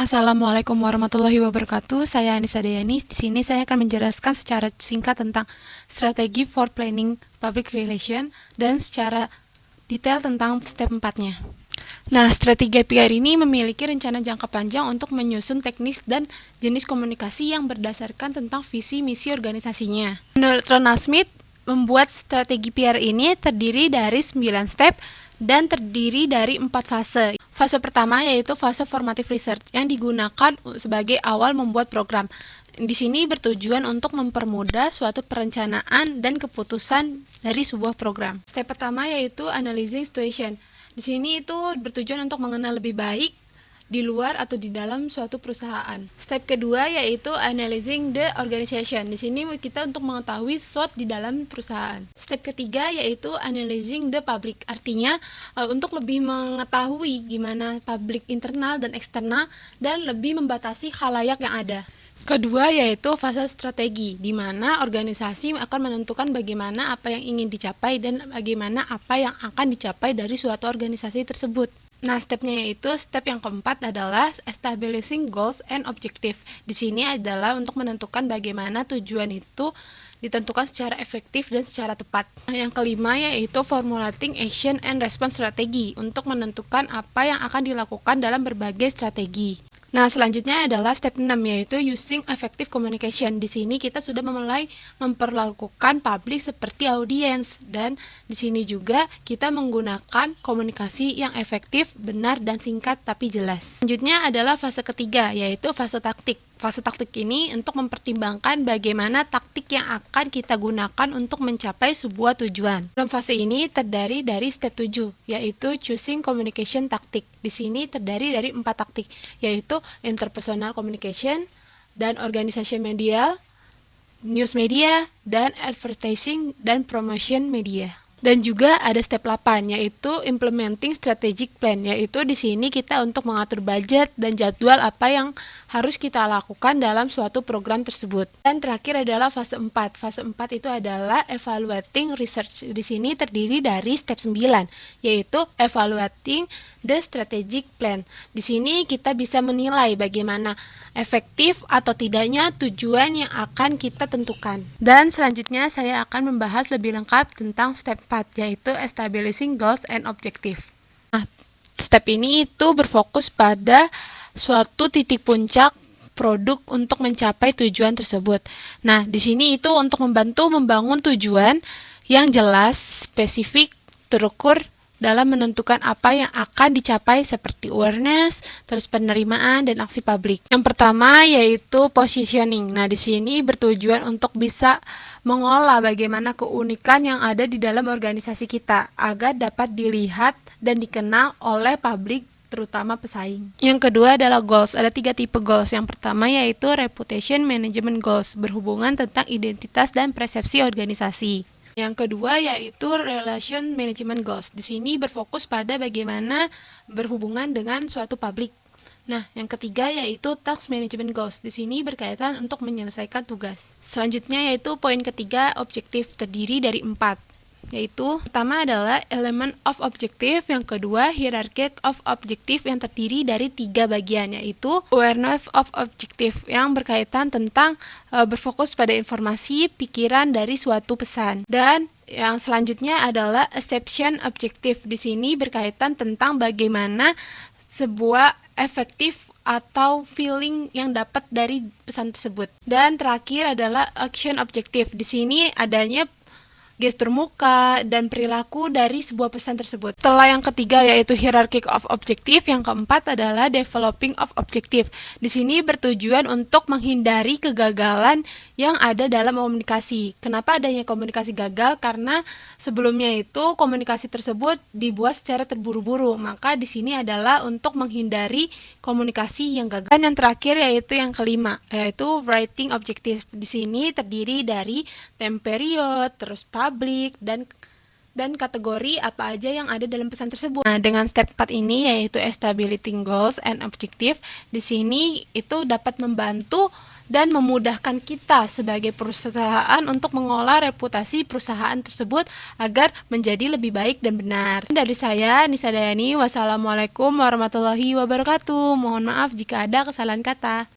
Assalamualaikum warahmatullahi wabarakatuh. Saya Anissa Dayani. Di sini saya akan menjelaskan secara singkat tentang strategi for planning public relation dan secara detail tentang step 4-nya. Nah, strategi PR ini memiliki rencana jangka panjang untuk menyusun teknis dan jenis komunikasi yang berdasarkan tentang visi misi organisasinya. Menurut Ronald Smith, membuat strategi PR ini terdiri dari 9 step dan terdiri dari 4 fase. Fase pertama yaitu fase formative research yang digunakan sebagai awal membuat program. Di sini bertujuan untuk mempermudah suatu perencanaan dan keputusan dari sebuah program. Step pertama yaitu analyzing situation. Di sini itu bertujuan untuk mengenal lebih baik di luar atau di dalam suatu perusahaan. Step kedua yaitu analyzing the organization. Di sini kita untuk mengetahui SWOT di dalam perusahaan. Step ketiga yaitu analyzing the public. Artinya untuk lebih mengetahui gimana publik internal dan eksternal dan lebih membatasi khalayak yang ada. Kedua yaitu fase strategi, di mana organisasi akan menentukan bagaimana apa yang ingin dicapai dan bagaimana apa yang akan dicapai dari suatu organisasi tersebut. Nah, stepnya yaitu step yang keempat adalah establishing goals and objective. Di sini adalah untuk menentukan bagaimana tujuan itu ditentukan secara efektif dan secara tepat. Yang kelima yaitu formulating action and response strategy untuk menentukan apa yang akan dilakukan dalam berbagai strategi. Nah, selanjutnya adalah step 6 yaitu using effective communication. Di sini kita sudah mulai memperlakukan publik seperti audiens dan di sini juga kita menggunakan komunikasi yang efektif, benar dan singkat tapi jelas. Selanjutnya adalah fase ketiga yaitu fase taktik. Fase taktik ini untuk mempertimbangkan bagaimana taktik yang akan kita gunakan untuk mencapai sebuah tujuan. Dalam fase ini terdiri dari step 7, yaitu choosing communication tactic. Di sini terdiri dari 4 taktik, yaitu interpersonal communication, dan organisation media, news media, dan advertising dan promotion media. Dan juga ada step 8 yaitu implementing strategic plan, yaitu di sini kita untuk mengatur budget dan jadwal apa yang harus kita lakukan dalam suatu program tersebut. Dan terakhir adalah fase 4. Fase 4 itu adalah evaluating research. Di sini terdiri dari step 9 yaitu evaluating the strategic plan. Di sini kita bisa menilai bagaimana efektif atau tidaknya tujuan yang akan kita tentukan. Dan selanjutnya saya akan membahas lebih lengkap tentang step 4 yaitu establishing goals and objective. Nah, step ini itu berfokus pada suatu titik puncak produk untuk mencapai tujuan tersebut. Nah, di sini itu untuk membantu membangun tujuan yang jelas, spesifik, terukur dalam menentukan apa yang akan dicapai seperti awareness, terus penerimaan dan aksi publik. Yang pertama yaitu positioning. Nah, di sini bertujuan untuk bisa mengolah bagaimana keunikan yang ada di dalam organisasi kita agar dapat dilihat dan dikenal oleh publik terutama pesaing. Yang kedua adalah goals. Ada 3 tipe goals. Yang pertama yaitu reputation management goals, berhubungan tentang identitas dan persepsi organisasi. Yang kedua yaitu relation management goals. Di sini berfokus pada bagaimana berhubungan dengan suatu publik. Nah, yang ketiga yaitu task management goals. Di sini berkaitan untuk menyelesaikan tugas. Selanjutnya yaitu poin ketiga objektif, terdiri dari 4. Yaitu pertama adalah element of objective, yang kedua hierarchy of objective yang terdiri dari 3 bagian, yaitu awareness of objective yang berkaitan tentang berfokus pada informasi pikiran dari suatu pesan, dan yang selanjutnya adalah acceptance objective. Di sini berkaitan tentang bagaimana sebuah efektif atau feeling yang dapat dari pesan tersebut. Dan terakhir adalah action objective. Di sini adanya gestur muka dan perilaku dari sebuah pesan tersebut. Setelah yang ketiga yaitu hierarchy of objective, yang keempat adalah developing of objective. Di sini bertujuan untuk menghindari kegagalan yang ada dalam komunikasi. Kenapa adanya komunikasi gagal? Karena sebelumnya itu komunikasi tersebut dibuat secara terburu-buru. Maka di sini adalah untuk menghindari komunikasi yang gagal. Dan yang terakhir yaitu yang kelima, yaitu writing objective. Di sini terdiri dari time period, terus public dan dan kategori apa aja yang ada dalam pesan tersebut. Nah, dengan step 4 ini yaitu establishing goals and objective, di sini itu dapat membantu dan memudahkan kita sebagai perusahaan untuk mengolah reputasi perusahaan tersebut agar menjadi lebih baik dan benar. Dari saya, Nisa Dayani, wassalamualaikum warahmatullahi wabarakatuh. Mohon maaf jika ada kesalahan kata.